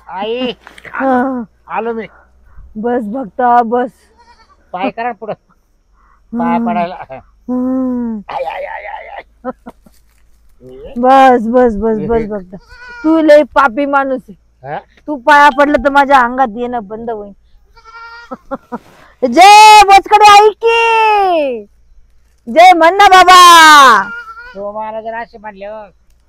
आई आलो मी. बस भक्ता बस. पाय करा पुढं. पाय पडायला. आय आय आय आय आय. बस बस बस बस भक्ता. तू लय पापी माणूस आहे. तू पाया पडलं तर माझ्या अंगात येणं बंद होईल. जय बोचकडे आई की जय म्हण ना बाबा. तो मला जर असे म्हणले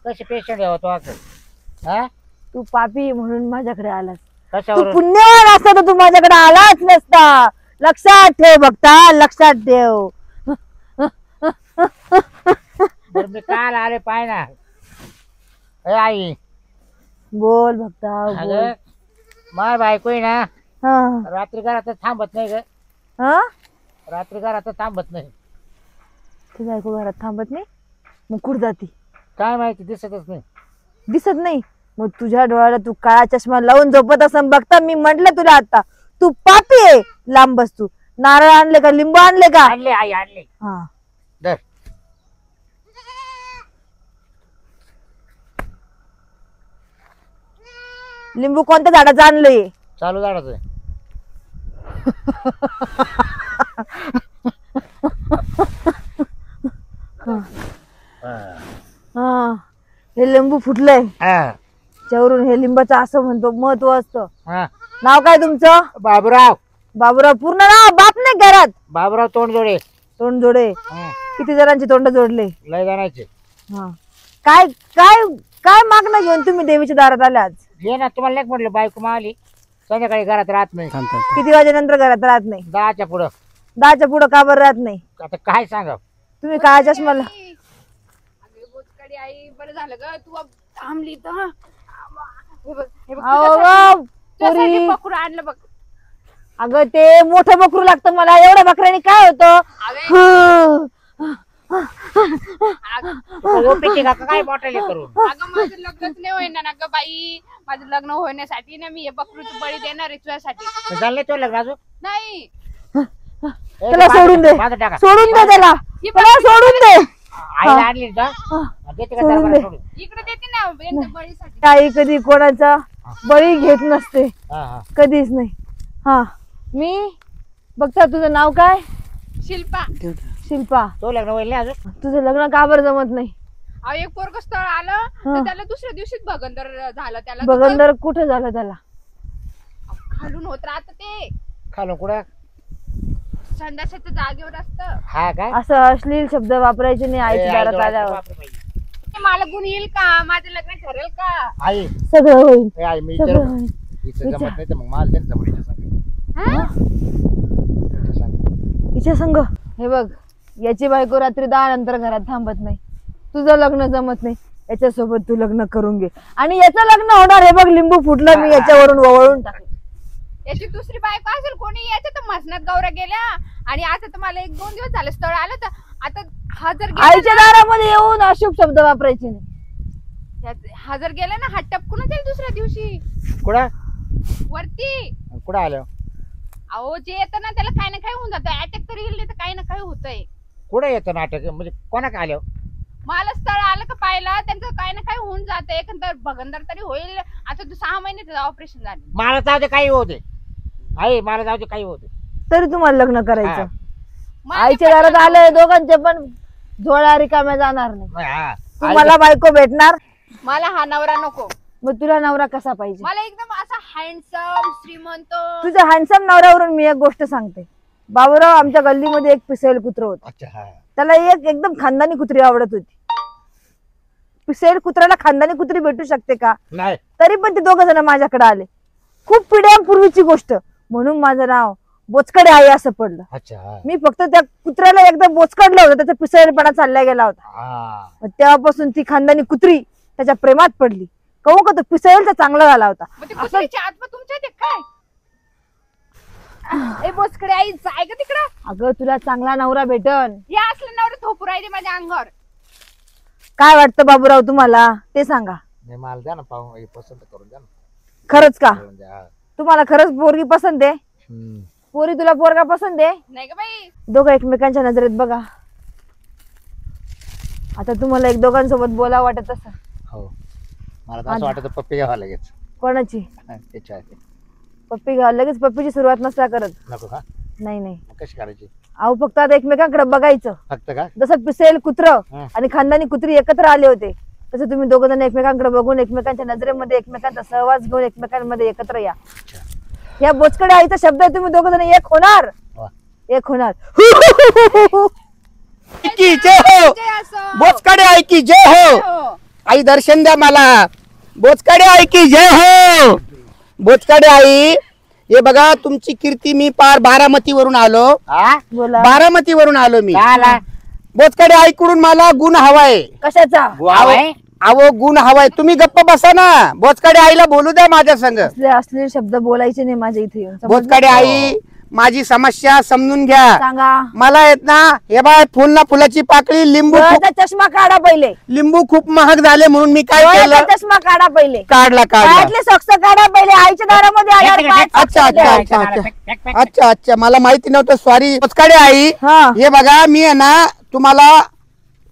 कसे पेशंट होतो हा. तू पापी म्हणून माझ्याकडे आलास. तू कशावर पुण्यवान असता तर तू माझ्याकडे आलाच नसता. लक्षात ठेव भक्ता लक्षात ठेव. बरं मी काल आले पाय ना. ए आई बोल भक्ता बोल. अगं माय बायको आहे ना हा रात्री घरातच थांबत नाही ग. हा रात्री घरातच थांबत नाही. तुझी बायको घरात थांबत नाही मग कुठं जाती. काय माहिती दिसतच नाही. दिसत नाही मग तुझ्या डोळ्याला तू काळा चष्मा लावून झोपत असं बघता. मी म्हंटल तुला आता तू पापी आहे. लांब बस तू. नारळ आणले का लिंबू आणले का. आणले आई आणले. हा धर. लिंबू कोणत्या झाडाचं आणलंय. चालू झाडाचं. हा हे लिंबू फुटलंय. त्यावरून हे लिंबाचं असं म्हणतो महत्व असतं. नाव काय तुमचं. बाबूराव. बाबूराव पूर्ण नाव. बाप नाही घरात. बाबूराव तोंडजोडे. तोंड जोडे. किती जणांची तोंड जोडले. लय जणांचे. हा काय काय काय मागणं घेऊन तुम्ही देवीच्या दारात आले आज. ये ना तुम्हाला नाही म्हटलं बायको मावली संध्याकाळी घरात राहत नाही. किती वाजेनंतर घरात राहत नाही. 10च्या पुढं. 10च्या पुढं का बरं राहत नाही. आता काय सांगा. तुम्ही काय चष्माला. आई बरं झालं ग तू थांबली तर. बकरू आणलं बघ. अगं ते मोठं बकरू लागतं मला. एवढ्या बकऱ्याने काय होतं. काय बॉटल करून. अगं माझं लग्नच नाही होईना ना ग बाई. माझं लग्न होण्यासाठी ना मी हे बकरूची बळी देणार आहे तुझ्यासाठी. झालं तो लग्न अजून नाही. त्याला सोडून दे. सोडून दे त्याला. त्याला सोडून दे. आईला आणली का सोडून दे. इकडे देते ना बळीसाठी. आई कधी कोणाचा बळी घेत नसते. कधीच नाही. हा मी बघता तुझं नाव काय. शिल्पा. शिल्पा. तो लग्न होईल नाही अजून. तुझं लग्न का बरं जमत नाही. अहो एक पोरग स्थळ आलं तर त्याला दुसऱ्या दिवशीच भगंदर झालं. त्याला भगंदर कुठं झालं त्याला. खालून होत राहत ते. खालून कुठं. संडासाच्या जागेवर असतं. हा काय असं अश्लील शब्द वापरायचे नाही आईच्या दारात आल्यावर. मला गुण येईल का. माझं लग्न ठरेल का. आई सगळं होईल. आई मी सगळं होईल. इथं जमत नाही तर मग मला त्यांचं मुलीच्या हिच्या संग. हे बघ याची बायको रात्री 10 नंतर घरात थांबत नाही. तुझं लग्न जमत नाही. याच्यासोबत तू लग्न करून घे आणि याचं लग्न होणार. हे बघ लिंबू फुटलं मी याच्यावरून वळवून टाकलं. याची दुसरी बायको असेल कोणी. याच्या तर मसनात गौऱ्या गेल्या आणि आता तर मला 1-2 दिवस झाले स्थळ आलं तर आता हा जर आईच्या दारामध्ये येऊन अशुभ शब्द वापरायचे नाही. हा जर गेला ना हा टपकूनच येईल दुसऱ्या दिवशी. कुठं वरती. कुठं आलं. अहो जे येतं ना त्याला काही ना काही होऊन जातं. अटॅक तरी येईल तर काही ना काही होतंय. कुठं येतं नाटक म्हणजे कोणाक आलं. मला स्थळ आलं का पाहिलं त्यांचं काही ना काही होऊन जातं. एकंदर भगंदर तरी होईल. आता 6 महिन्याचं ऑपरेशन झालं. मला जाऊ दे काही होते. आई मला जाऊ दे काही होते. तरी तुम्हाला लग्न करायचं. आईच्या दारात आलंय दोघांचे पण झोळा रिकाम्या जाणार नाही. तुम्हाला बायको भेटणार. मला हा नवरा नको. मग तुला नवरा कसा पाहिजे. मला एकदम असा हँडसम श्रीमंत. तुझ्या हँडसम नवऱ्यावरून मी एक गोष्ट सांगते. बाबूराव आमच्या गल्लीमध्ये एक पिसेल कुत्र होत. त्याला एक एकदम खानदानी कुत्री आवडत होती. पिसेल कुत्र्याला खानदानी कुत्री भेटू शकते का. नाही. तरी पण ते 2 जण माझ्याकडे आले. खूप पिढ्यांपूर्वीची गोष्ट. म्हणून माझं नाव बोचकडे आई असं पडलं. मी फक्त त्या कुत्र्याला एकदा बोचकडलं होतं. त्याचा पिसळपणा चालला गेला होता. तेव्हापासून ती खानदानी कुत्री त्याच्या प्रेमात पडली. कहू का तो पिसळचा चांगला झाला होता. आत्मा तुमच्या काय. ए बोचकडे आई जाय का तिकडं. अगं तुला चांगला नवरा भेटन. या असलं नवरा थोपू राहिले माझ्या अंगावर. काय वाटतं बाबूराव तुम्हाला ते सांगा. मला द्या ना पाहून पसंत करून द्या ना. खरंच का तुम्हाला खरंच पोरगी पसंत आहे. पोरी तुला पोरगा पसंत आहे. नाही का बाई दोघं एकमेकांच्या नजरेत बघा. आता तुम्हाला एक दोघांसोबत बोला वाटत असं. हो मला तर असं वाटतं पप्पी घ्यावा लगेच. कोणाची? त्याच्या पप्पी घ्या लगेच. पप्पीची सुरुवात नसता करत. नको का? नाही नाही. कशी करायची? अहो फक्त आता एकमेकांकडे बघायचं. फक्त का? जसं पिसेल कुत्र आणि खानदानी कुत्री एकत्र आले होते तसं तुम्ही दोघ जण एकमेकांकडे बघून एकमेकांच्या नजरेमध्ये एकमेकांचा सहवास घेऊन एकमेकांमध्ये एकत्र या. या बोचकडे आईचा शब्द आहे. तुम्ही दोघ जण एक होणार. एक होणार. की जय हो. बोचकडे आई की जय हो. आई दर्शन द्या मला. बोचकडे आई की जय हो. बोचकडे आई हे बघा तुमची कीर्ती. मी पार बारामती वरून आलो. बोला. बारामती वरून आलो मी. काय आला? बोचकडे आईकडून मला गुण हवाय. कशाचा? अहो गुण हवाय. तुम्ही गप्प बसा ना. बोचकडे आईला बोलू द्या माझ्या संग. असले शब्द बोलायचे नाही माझ्या इथे येऊन. समजलं? बोचकडे आई माझी समस्या समजून घ्या. सांगा. मला येत ना हे बाय फुल ना फुलाची पाकळी. लिंबू डोळ्याचा चष्मा काढा पहिले. लिंबू खूप महाग झाले म्हणून मी काय डोळ्याचा केलं. चष्मा काढा पहिले. काढला काढला. पायातले सॉक्स काढा पहिले. आईच्या दारामध्ये आल्यावर पायात socks अच्छा अच्छा द्या. अच्छा अच्छा अच्छा अच्छा मला माहिती नव्हतं. सॉरी. बोचकडे आई हा. हे बघा मी आहे ना तुम्हाला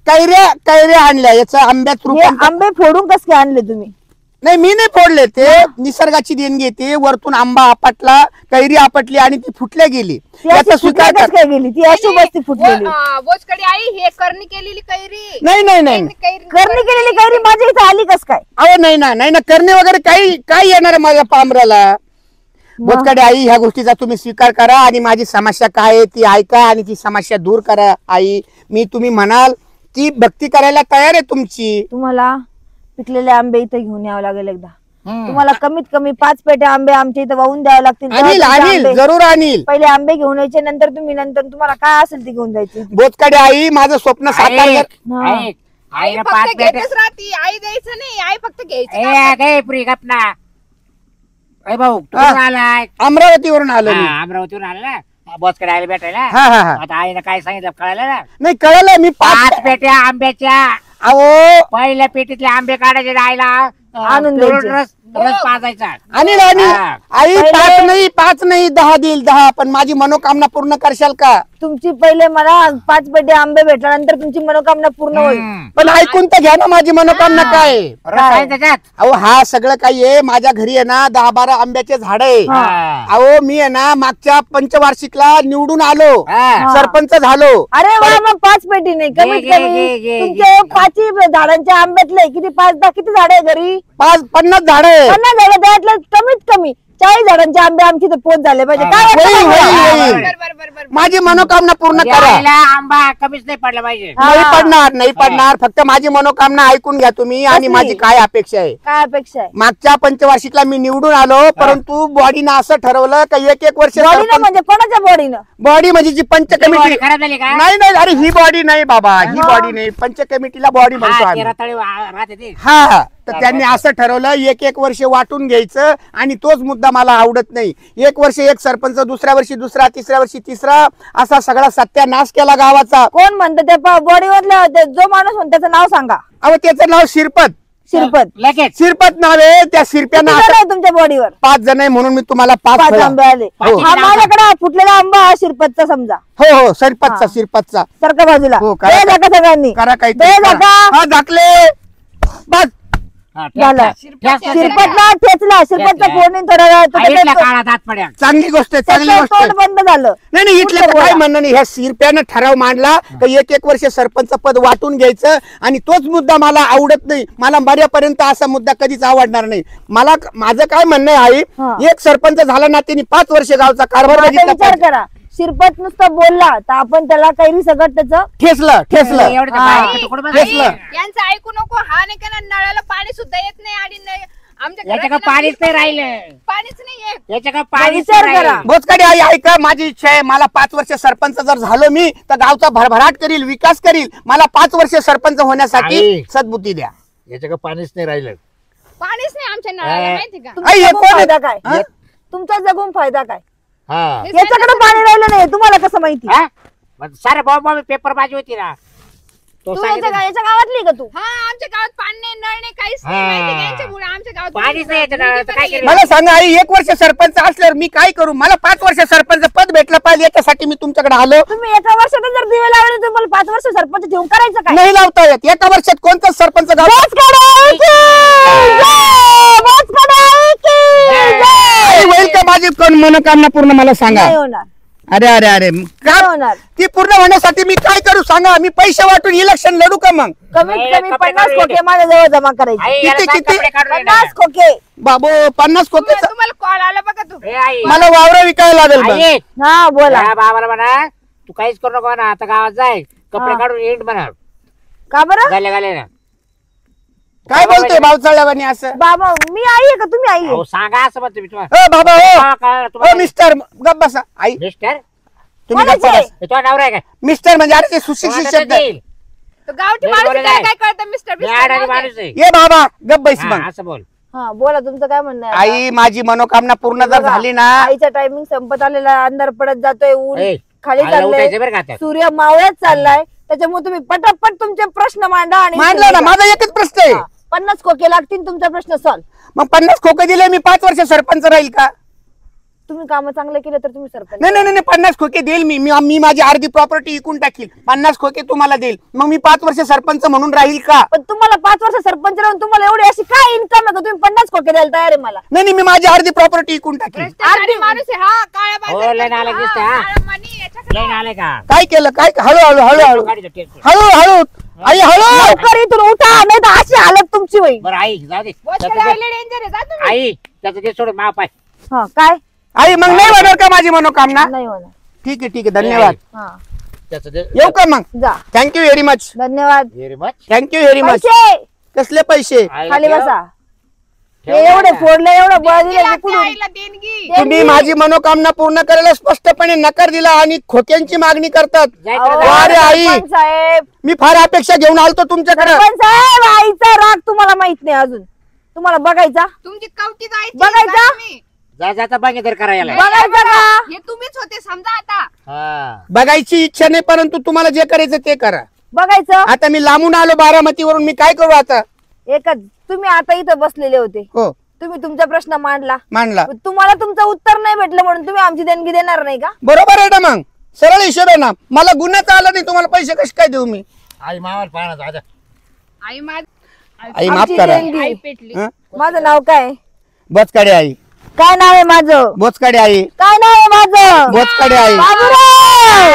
कैऱ्या आणल्या. याचं आंब्यात हे रूप आंबे फोडून कस काय आणले तुम्ही? नाही मी नाही फोडले. ते निसर्गाची देणगी आहे. ते वरतून आंबा आपटला कैरी आपटली आणि ती फुटल्या गेली. ती अशी याचा स्वीकार फुटल्या कस कर. काय गेली? ती अशी बसती फुटलेली. बोचकडे आई हे करणी केलेली कैरी. नाही नाही नाही करणी केलेली कैरी माझ्या इथे आली कस काय? अहो नाही ना नाही ना करणे वगैरे काही काय येणार आहे माझ्या पामराला. बोचकडे आई ह्या गोष्टीचा तुम्ही स्वीकार करा आणि माझी समस्या काय आहे ती ऐका आणि ती समस्या दूर करा. आई मी तुम्ही म्हणाल ती भक्ती करायला तयार आहे तुमची. तुम्हाला पिकलेले आंबे इथे घेऊन यावं लागेल एकदा. तुम्हाला कमीत कमी 5 पेट्या आंबे आमच्या इथे वाहून द्यावे लागतील. तेव्हा अनिल तुमचे अनिल आंबे- जरूर अनिल. पहिले आंबे घेऊन यायचे नंतर तुम्हाला काय असेल ते घेऊन जायचे. बोचकडे आई माझं स्वप्न साकार कर. हा. आई आईला फक्त 5 पेट्या. घेतच राहती. आई द्यायचं नाही. आई फक्त घ्यायचं. ए प्री गपना. ए भाऊ तू हा. आलाय? अमरावतीवरून आलो मी. हा, अमरावतीवरून आला ना. बॉसकडे आले भेटायला. हा हा हा. आता आईनं काय सांगितलं कळालं ना? नाही कळलं मी 5 पेट्या आंब्याच्या. अहो पहिल्या पेटीतले आंबे काढायचे आईला आणून पिवळा द्यायचे. रस पाजायचा. अनिल अनिल हा. आई पहिले- 5 नाही 10 देईल 10. पण माझी मनोकामना पूर्ण करशाल का? तुमची पहिले मला 5 पेट्या आंबे भेटल्यानंतर तुमची मनोकामना पूर्ण होईल. हम्म. पण ऐकून तर घ्या ना माझी मनोकामना काय आहे. रस आहे त्याच्यात. अहो हा सगळं काही आहे. माझ्या घरी आहे ना 10-12 आंब्याचे झाड आहे. हा. अहो मी आहे ना मागच्या पंचवार्षिकला निवडून आलो. हा. सरपंच झालो. अरे वा मग 5 पेटी नाही कमीत घे, कमी घे. तुमचे 5 झाडांच्या आंब्यातले किती 5-10 किती झाड आहे घरी? 50 झाड आहे. 50 झाड त्यातले कमीत कमी 40 झाडांचे आंबे आमची इथे पोच झाले पाहिजे. काय वाटतं होईल, तुम्हाला? होईल, होईल. बर. माझी मनोकामना पूर्ण म्हणजे करा. आईला आंबा कमीच नाही पडला पाहिजे. हा. नाही पडणार नाही पडणार. फक्त माझी मनोकामना ऐकून घ्या तुम्ही आणि कसली? माझी काय अपेक्षा आहे. काय अपेक्षा आहे? मागच्या पंचवार्षिकला मी निवडून आलो. परंतु बॉडीनं असं ठरवलं की एक वर्ष बॉडीनं म्हणजे कोणाच्या बॉडीनं? बॉडी म्हणजे जी पंच ती body कमिटी. खराब झाली का? नाही नाही अरे ही बॉडी नाही बाबा. ही बॉडी नाही. पंच कमिटीला बॉडी म्हणतो हा, आम्ही. 13 तळी राहते ती. हा तर त्यांनी असं ठरवलं एक वर्ष वाटून घ्यायचं आणि तोच मुद्दा मला आवडत नाही. एक वर्ष एक सरपंच, दुसऱ्या वर्षी दुसरा, तिसऱ्या वर्षी तिसरा, असा सगळा सत्यानाश केला गावाचा. कोण म्हणतं त्या बॉडीवरला जो माणूस म्हणतो त्याचं नाव सांगा. अहो त्याचं नाव शिरपत. शिरपत. लगेच शिरपत नाव आहे. त्या शिरप्यानं किती जण असं आहे तुमच्या बॉडीवर? 5 जण आहे म्हणून मी तुम्हाला 5 5 आंबे आले. हो. हा माझ्याकडे हा फुटलेला आंबा हा शिरपतचा समजा. हो हो सरपतचा हा. शिरपतचा. सारखा बाजूला हो, करा, दे जाका सगळ्यांनी. करा काही दे जाका. हा झाकले बस. हा, झालं. शिरपतला ठेचला. शिरपतचा फोन येऊन थोडा वेळ तो आईला त्याचं- काळात हात पड्या. चांगली गोष्ट आहे चांगली त्याचं गोष्ट आहे. तोंड बंद झालं. नाही नाही इथलं तर पुढचं काय बोला. म्हणणं नाही. ह्या शिरप्यानं ठराव मांडला की एक वर्ष सरपंच पद वाटून घ्यायचं आणि तोच मुद्दा मला आवडत नाही. मला मर्यापर्यंत असा मुद्दा कधीच आवडणार नाही. मला माझं काय म्हणणं आहे हा. आई एक सरपंच झाला ना त्यांनी 5 वर्ष गावचा कारभार आता बघितला विचार पाहिजे. करा. शिरपत नुसतं बोलला तर आपण त्याला कैरी सगळं त्याचं ठेसलं ठेसलं एवढं तर हा. बाहेर तुकडं बस. घेतलं. यांचं ऐकू नको. हा नाही का ना, नळाला पाणी सुद्धा येत नाही आणि आमच्या याच्या घरात का ना पाणीच नाही राहिलं. पाणीच नाही येत. याच्या का पाणीच विचार नाही करा. राहिलं. बोचकडे आई ऐका माझी इच्छा आहे. मला 5 वर्ष सरपंच जर झालो मी तर गावचा भरभराट करील विकास करील. मला 5 वर्ष सरपंच होण्यासाठी आई. सद्बुद्धी द्या. याच्या का पाणीच नाही राहिलं. पाणीच नाही आमच्या नळाला. हा. माहिती का? तुमचा आई, हे जगून कोण आहे? फायदा काय? हा? तुमचा जगून फायदा काय? हा याच्याकडे पाणी राहिलं नाही तुम्हाला कसं माहिती? हा? मग सारे बाबा पेपर बाजी होती ना. तो तू याच्या सांगितलं याच्या गावातली का तू? हा आमच्या गावात पाणी नाही, नळ नाही, काहीच नाही. हा. माहिती का यांच्यामुळे आमच्या गावात पाणीच नाही येतं नळाचं, तर काय मुलगी केलं? मला सांगा आई, 1 वर्ष सरपंच असल्यावर मी काय करू? मला 5 वर्ष सरपंच पद भेटलं पाहिजे, याच्यासाठी मी तुमच्याकडे आलो. तुम्ही एका वर्षात जर दिवे लावले तर तुम्हाला 5 वर्ष सरपंच ठेवून करायचं काय? नाही लावता येत. एका वर्षात कोणताच सरपंच गाव आई होईल का माझी कोण मनोकामना पूर्ण? मला सांगा. नाही होणार, अरे अरे अरे का नाही होणार. ती पूर्ण होण्यासाठी मी काय करू सांगा? मी पैसे वाटून इलेक्शन लढू का मग? कमीत नाही, कमी कपडे 50 काढून खोके माझ्या जवळ जमा करायचे. आई, याला किती- सांग किती? कपडे काढून ये ना. 50 खोके. बाबू 50 खोके तुम्हाला कॉल आला बघा तू. ए, आई मला वावर विकायला लागेल बघ. आई, हा बोला. त्या बाबाला म्हणा तू काहीच करू नको ना, आता गावात जाय कपडे हा. काढून एंड म्हणा का बरं? गाले गाले ना. काय बोलतोय भावचाळ्यावानी असं? बाबा मी आई आहे का तुम्ही आई आहे? अहो, सांगा असं म्हणतो मी तुम्हाला. ओ बाबा हा, कळलं ओ तुम्हाला? मिस्टर गप बसा. आई मिस्टर तुम्ही गप्प कोणाचे? बसा. हे तुझा नवरा आहे काय? मिस्टर म्हणजे अरे ते सुशिक्षित तुम्हाला शब्द तर देईल. तो गावठी नाही, माणूस बोलायला त्याला आहे. काय कळतं मिस्टर मी आडाणी माणूस आहे. ये बाबा गप बैस हा, मग. असं बोल. हा बोला, तुमचं काय म्हणणं आहे आता? आई माझी मनोकामना पूर्ण जर बघा, झाली ना, आईचा टायमिंग संपत आलेला, अंधार पडत जातोय, ऊन ए, खाली आईला चाललंय, उठायचं बरं का आता. सूर्य मावळत चाललाय. त्याच्यामुळे तुम्ही पटापट तुमचे प्रश्न मांडा आणि मांडला ना. माझा एकच प्रश्न आहे. 50 खोके लागतील तुमचा प्रश्न सॉल्व. मग 50 खोके दिले मी 5 वर्ष सरपंच राहील का? तुम्ही काम चांगलं केलं तर तुम्ही सरपंच. नाही नाही नाही 50 खोके देईल मी माझी अर्धी प्रॉपर्टी विकून टाकील. 50 खोके तुम्हाला देईल. मग मी 5 वर्ष सरपंच म्हणून राहील का? पण तुम्हाला 5 वर्ष सरपंच राहून तुम्हाला एवढी अशी काय इन्कम आहे का तुम्ही 50 खोके द्यायला तयार आहे मला? नाही नाही मी माझी अर्धी प्रॉपर्टी विकून टाकील. भ्रष्टाचारी माणूस आहे हा, काळ्या हो, बाजारात लय नालायक करतो, दिसतोय, हा, हा. काळं मनी याच्याकडे. लय आलाय का? काय केलं? काय हळूहळू हळूहळू गाडीचं टेस्ट. हळूहळू आई हळू. लवकर इथून उठा, नाही तर अशी हालत तुमची होईल. बरं आई जाऊ दे. बोचकडे त्याचं आलेले डेंजर आहे, जा ते- तुम्ही. आई त्याचं ते सोडून माप आहे. हा काय आई मग नाही होणार का माझी मनोकामना? नाही होणार. ठीक आहे धन्यवाद. हा त्याचं ते येऊ का मग? जा, थँक्यू व्हेरी मच. धन्यवाद. Very much. Thank you very much. पैसे कसले पैसे? आईला खाली ठेव. बसा. ठेव हे एवढे ना. फोडले, एवढं बळ देणगी दिलं लागते कुठून? आईला देणगी. तुम्ही माझी मनोकामना पूर्ण करायला स्पष्टपणे नकार दिला आणि खोक्यांची मागणी करतात. जायचं अहो, ना, जा. अरे आई. सरपंच साहेब, मी फार अपेक्षा घेऊन आलतो तुमच्याकडे. सरपंच साहेब, आईचा राग तुम्हाला माहित नाही अजून. तुम्हाला बघायचा तुमची कवटी जायची, बघायचा? जा तुम्ही. जा जाता बघितर करायला. बघायचं का? हे तुम्हीच होते समजा आता. हा. बघायची इच्छा नाही, परंतु तुम्हाला जे करायचं ते करा. बघायचं आता मी लांबून आलो बारामतीवरून, मी काय करू आता? एकच. तुम्ही आता इथं बसलेले होते, हो तुम्ही तुमचा प्रश्न मांडला, मांडला. तुम्हाला तुमचं उत्तर नाही भेटलं म्हणून तुम्ही आमची देणगी देणार नाही का? बरोबर आहे ना? मग सरळ हिशोब आहे ना. मला गुन्हाच आला नाही, तुम्हाला पैसे कसे काय देऊ मी? आई मावाला पाहणं जा. आई माझ आई माफ आमची करा. देणगी. आई पेटली. हं? माझं नाव काय? बोचकाडे आई. काय नाव आहे माझं? बोचकाडे आई. काय नाव आहे माझं? बोचकाडे आई. बाबूराव!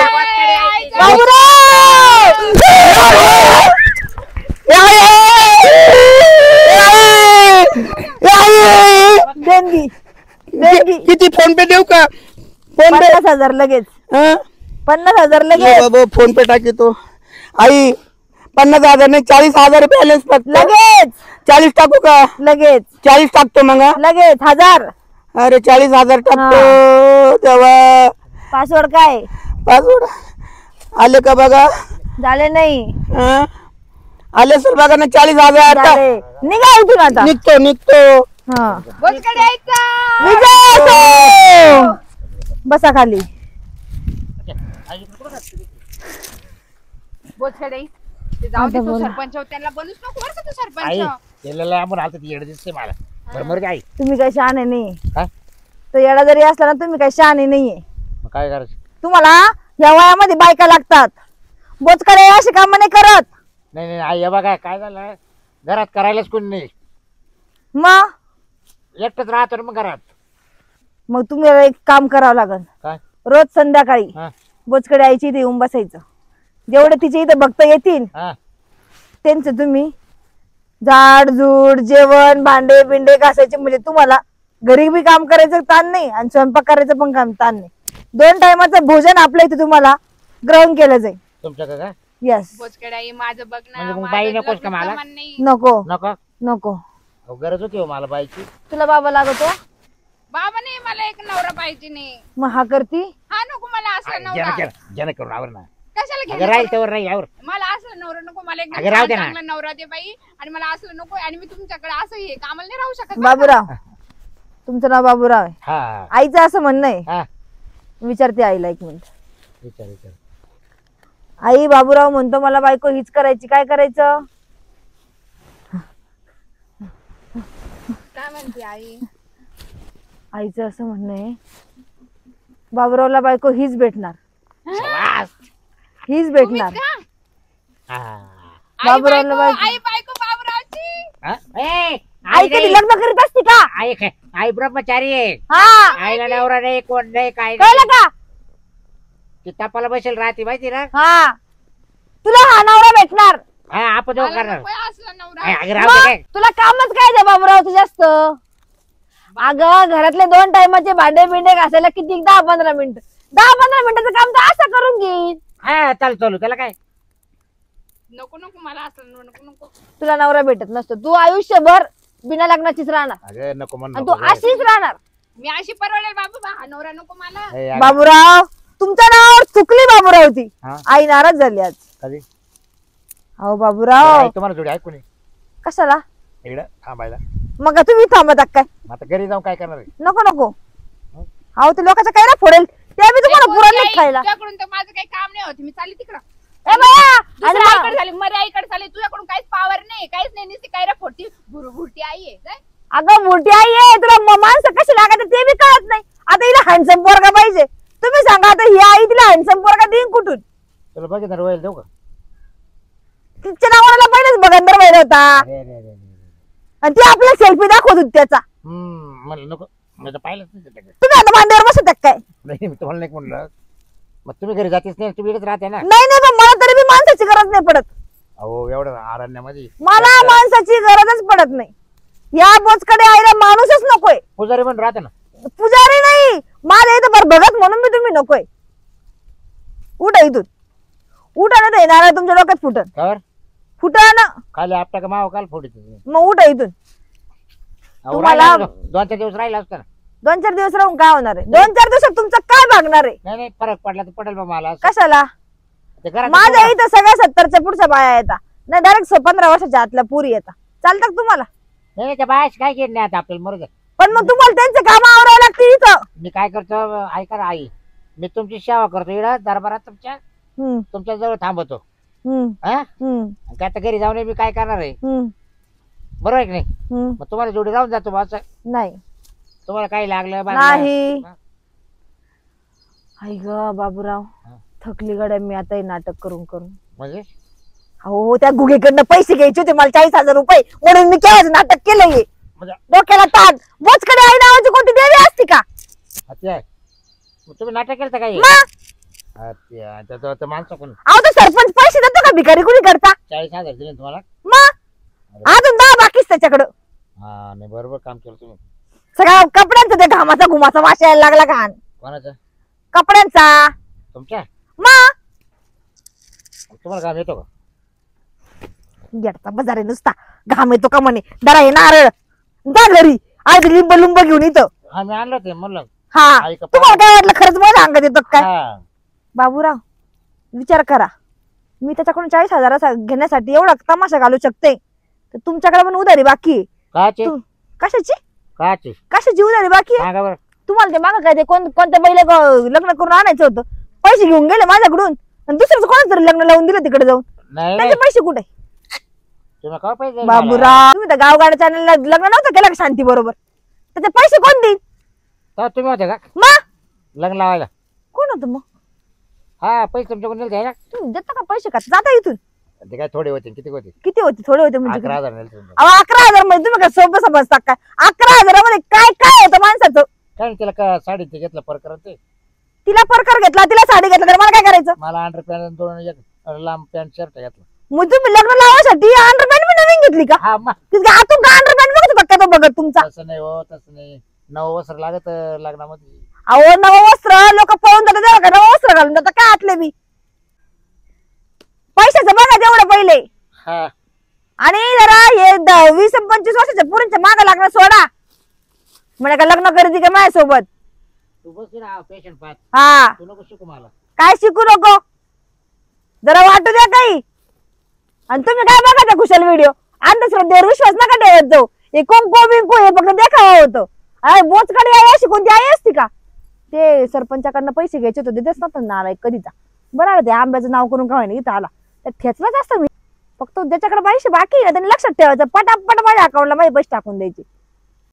बाबूराव! ए आई, ए आई! ए आई! देणगी देणगी किती फोन पे देऊ का? फोन पे 50,000 लगेच. हं? 50,000 ये लगेच बाबा फोन पे टाकतो. आई 50,000 नाही 40,000 बॅलन्स फक्त. लगेच 40 टाकू का? लगेच 40 टाकतो मग हा? लगेच 1000. अरे 40,000 टाकतो तेव्हा. पासवर्ड काय? पासवर्ड आले का बघा? झाले नाही. हं? आले सर बघा ना 40,000. झाले. निघा इथून आता. निघतो. हा. बोचकडे यायचा. विजय असो! बसा खाली. बोचकडे ते जाऊ दे, आता तू बोला. सरपंच हो, त्यांना बनूच नको बरं का तू आई सरपंच. केलेलं आम्हाला आता ती येड दिसते मला. बरोबर का आई? तुम्ही काही शहाणे नाही. काय? तो येडा जरी असला ना, तुम्ही काही शहाणे नाहीये. मग काय करायचं? तुम्हाला या वयामध्ये बायका लागतात. बोचकडे अशी कामं नाही करत. नाही नाही आई हे बघा काय झालं, घरात करायलाच कोणी नाही, मग एकटंच राहतो ना मग घरात. मग तुम्हाला एक काम करावं लागल. काय? रोज संध्याकाळी हा बोचकडे आईची इथे येऊन बसायचं. जेवढे तिचे इथे भक्त येतील हा. त्यांचं तुम्ही झाड झूड जेवण भांडे बिंडे घासायचे. म्हणजे तुम्हाला घरी बी काम करायचं ताण नाही आणि स्वयंपाक करायचं पण काम ताण नाही. 2 टायमाचं भोजन आपल्या इथे तुम्हाला ग्रहण केलं जाईल. तुमच्याकडे का? यस. बोचकडे आई माझं बघ ना, म्हणजे मग माझं बाई नकोच लग्न का मला? जमान नाही. नको नको. नको. अहो, गरज होती हो मला बाईची. तुला बाबा लागतो. बाबा नाही, मला एक नवरा पाहिजे नाही. मग हा करती. हा नको मला असला नवरा. ज्यानं करून आवर ना. कशाला अगं घ्यायला राहील नको? त्यावर राहील यावर. मला असलं नवरा नको, मला एक अगं राहू दे ना. चांगला नवरा दे बाई. आणि मला असलं नको, आणि मी तुमच्याकडे असं हे कामाला नाही राहू शकत बरं का? बाबूराव, तुमचं नाव बाबूराव आहे. हा आईचं असं म्हणणं आहे. हा. विचारते आईला 1 मिनिट. विचार विचार. आई बाबूराव म्हणतो मला बायको हीच करायची, काय करायचं? काय म्हणते आई? आईचं असं म्हणणं आहे बाबूरावला बायको हीच भेटणार, शाबास. हीच भेटणार. तुम्हीच का? हा. आई बाबूरावला बायको, बायको. आई बायको बाबूरावची. हा? ए, आई आई कधी नाही. लग्न करीत असते का? आई ब्रह्मचारी आहे. हा आईला नवरा नाही, कोण नाही, काय कळलं का? ती तपाला बसेल राहते माहिती ना. हा तुला हा नवरा भेटणार. हा आपण जाऊ मला करणार. नकोय असला नवरा. अगं राहू दे मग काय. तुला कामच काय द्या बाबूरावचं जास्त? अगं घरातले 2 टायमाचे भांडे बिंडे घासायला किती 10-15 मिनिटं, 10-15 मिनिटाचं काम तर असं करून घेईन. हा चालू त्याला काय. नको नको मला असला नको नको. तुला नवरा भेटत नसतो, तू आयुष्यभर बिना लग्नाचीच राहणार अगं नको म्हणून आणि तू अशीच राहणार. मी अशी परवडेल बाबू, हा नवरा नको मला. बाबूराव तुमच्या नावावर चुकली बाबूराव ती. हा? आई नाराज झाली आज. कधी अहो बाबूराव तुम्हाला जोडी ऐकून कशाला? इकडं थांबायला. मग तुम्ही थांबत आहात काय? आता घरी जाऊन काय करणार आहे? नको नको. अहो ते लोकांच्या काय ना फोडेल ते बी तुम्हाला पुरण नाही खायला. तुझ्याकडून तर माझं काही काम नाही होत, मी चालली तिकडं. ए बाया, आणि दुसऱ्या आईकडे झाली, मरे आईकडे झाली, तुझ्याकडून काहीच पावर नाही, काहीच नाही, नुसती काय रे फोडती भुरभुरटी आई आहे. जाय. अगं मोठी आई आहे, तुला माणसं कशी लागत ते बी कळत नाही. आता हिला हँडसम पोरगा पाहिजे. तुम्ही सांगा आता ही आई तिला हँडसम पोरगा देईन कुठून? तुला बघितलं रोयल देऊ का? तिच्या नावाला पहिलेच बघंदर व्हायला होता अरे अरे अरे अरे. आणि ती आपला सेल्फी दाखवत होती त्याचा. म्हणलं नको, मी तर पाहिलंच नाही त्याच्याकडे. तुम्ही आता भांड्यावर बसत काय? नाही मी तुम्हाला नाही म्हणलं. मग तुम्ही घरी जातेच नाही, तुम्ही इकडेच राहते ना. नाही नाही पण मला तरी बी माणसाची गरज नाही पडत. अहो एवढं अरण्यामध्ये मला माणसाची गरजच पडत नाही. या बोचकडे आईला माणूसच नकोय. पुजारी म्हणून राहते ना. पुजारी नाही, माझ्या इथं भरभगत म्हणून मी तुम्ही नकोय. उठा इथून, उठा ना. ते नारळ तुमच्या डोक्यात फुटन, कर फुटा ना. खाली आपटा का माव काल फोडी मग उठा इथून. तुम्हाला- 2-4 दिवस राहिला असतं ना. 2-4 दिवस राहून काय होणार आहे? 2-4 दिवसात तुमचं काय भागणार आहे? नाही फरक पडला तर पडेल बा मला असं. कशाला? ते घरात माझ्या इथं सगळ्या 70च्या पुढच्या बाया येतात, नाही डायरेक्ट 15 वर्षाच्या आतल्या पुरी येतात. चालतात का तुम्हाला? नाही त्या बायाशी काय केलं नाही आता आपल्याला मरू दे. पण मग तुम्हाला त्यांचे काम आवरायला लागते इथं. मी काय करतो ऐका ना आई, मी तुमची सेवा करतो इकडं दरबारात तुमच्या जवळ थांबतो. हा काय आता घरी जाऊन मी काय करणार आहे? बरोबर आहे की नाही? मग तुम्हाला जोडी राहून जातो बा असं. नाही तुम्हाला काही लागलं नाही. हा. आई ग बाबूराव, थकली गड्या मी आता हे नाटक करून करून. म्हणजे हो त्या गुगेकडनं पैसे घ्यायचे होते मला 40,000 रुपये, म्हणून मी केव्हाच नाटक केलं हे. म्हणजे डोक्याला ताट. बोचकडे आई नावाची कोणती देवी असती का? हत्या आहे. मग तुम्ही नाटक केलं तर काही मग हत्या त्याचं माणसं कोण? अहो तो सरपंच पैसे देतो का भिकारी कुणी करता? 40,000 दिले ना तुम्हाला. मग अजून 10 बाकीच त्याच्याकडं. हा नाही बरोबर काम केलं तुम्ही. सगळ्या कपड्यांचा ते घामाचा घुमाचा वास यायला लागला घाण कोणाचं? कपड्यांचा. तुमच्या? मग तुम्हाला काम येतो का? येडता बजारे नुसता घाम येतो का म्हणे. दरा हे नारळ जा घरी, आज लिंब लुंब घेऊन इथं. हा मी आणलं ते म्हणलं. हा आई का तुम्हाला काय वाटलं खरंच मला अंगात येतो काय? हा. बाबूराव विचार करा, मी त्याच्याकडून 40,000 घेण्यासाठी एवढा तमाशा घालू शकते, तर तुमच्याकडे पण उधारी बाकी आहे. काची कशाची काची कशाची उधारी बाकी आहे? सांगा बरं. तुम्हाला ते मागं काय ते कोणत्या बैल लग्न करून आणायचं होतं, पैसे घेऊन गेले माझ्याकडून आणि दुसरंच कोणाच तरी लग्न लावून दिलं तिकडे जाऊन. नाही त्याचे पैसे कुठे? तुम्ही का पैसे द्यायला? बाबूराव तुम्ही तर गावगाड्या चॅनलला लग्न नव्हतं केलं का शांती बरोबर? त्याचे पैसे कोण देईल? तेव्हा तुम्ही होते का मग लग्न लावायला? कोण होतं मग? हा पैसे तुमच्याकडून नेलते ना. तुम्ही देता का पैसे का? जाता इथून. ते काय थोडे होते किती होते? किती होते? थोडे होते म्हणजे 11,000 नेलते तुम्ही. अहो 11,000 मध्ये तुम्ही काय सोपं समजता काय? 11,000 मध्ये काय काय होतं माणसाचं? काय नाही, तिला का साडी ते घेतलं परकर ते. तिला परकर घेतला, तिला साडी घेतला, तर मला काय करायचं? मला अंडर पॅन्ट 2 एक लांब पॅन्ट शर्ट घेतला. मग तुम्ही लग्न लावायसाठी अंडरपॅन्ट मी नवीन घेतली का? हा मग तिथे आतून का अंडरपॅन्ट बघत होता का तो बघत तुमचा? तसं नाही हो तसं नाही. नवं वस्त्र लागत लग्नामध्ये. अहो नवं वस्त्र लोक पळून जातात तेव्हा का नवं वस्त्र घालून जातात काय आतले मी? पैशाचं बघा तेवढं पहिले. हा आणि जरा हे 20-25 वर्षाच्या पुरींच्या मागं लागणं सोडा. म्हणे का लग्न करीती का माझ्यासोबत? तू बस ना पेशंट पाहत. हा तू नको शिकू मला. काय शिकू नको, जरा वाटू द्या काही. आणि तुम्ही काय बघा त्या कुशल व्हिडिओ, अंधश्रद्धेवर विश्वास नका ठेवत जाऊ. हे कुंकू बिंकू हे फक्त देखावा होतं. अरे बोचकडे आई अशी कोणती आई असती का? ते सरपंचाकडनं पैसे घ्यायचे होते, देतच नव्हतं नालायक कधीचा. बरं आलं ते आंब्याचं नाव करून का इथं आला तर ठेचलाच असतं मी. फक्त ज्याच्याकडे पैसे बाकी आहे त्यांनी लक्षात ठेवायचं, पटापट माझ्या अकाउंटला माझे पैसे टाकून द्यायचे.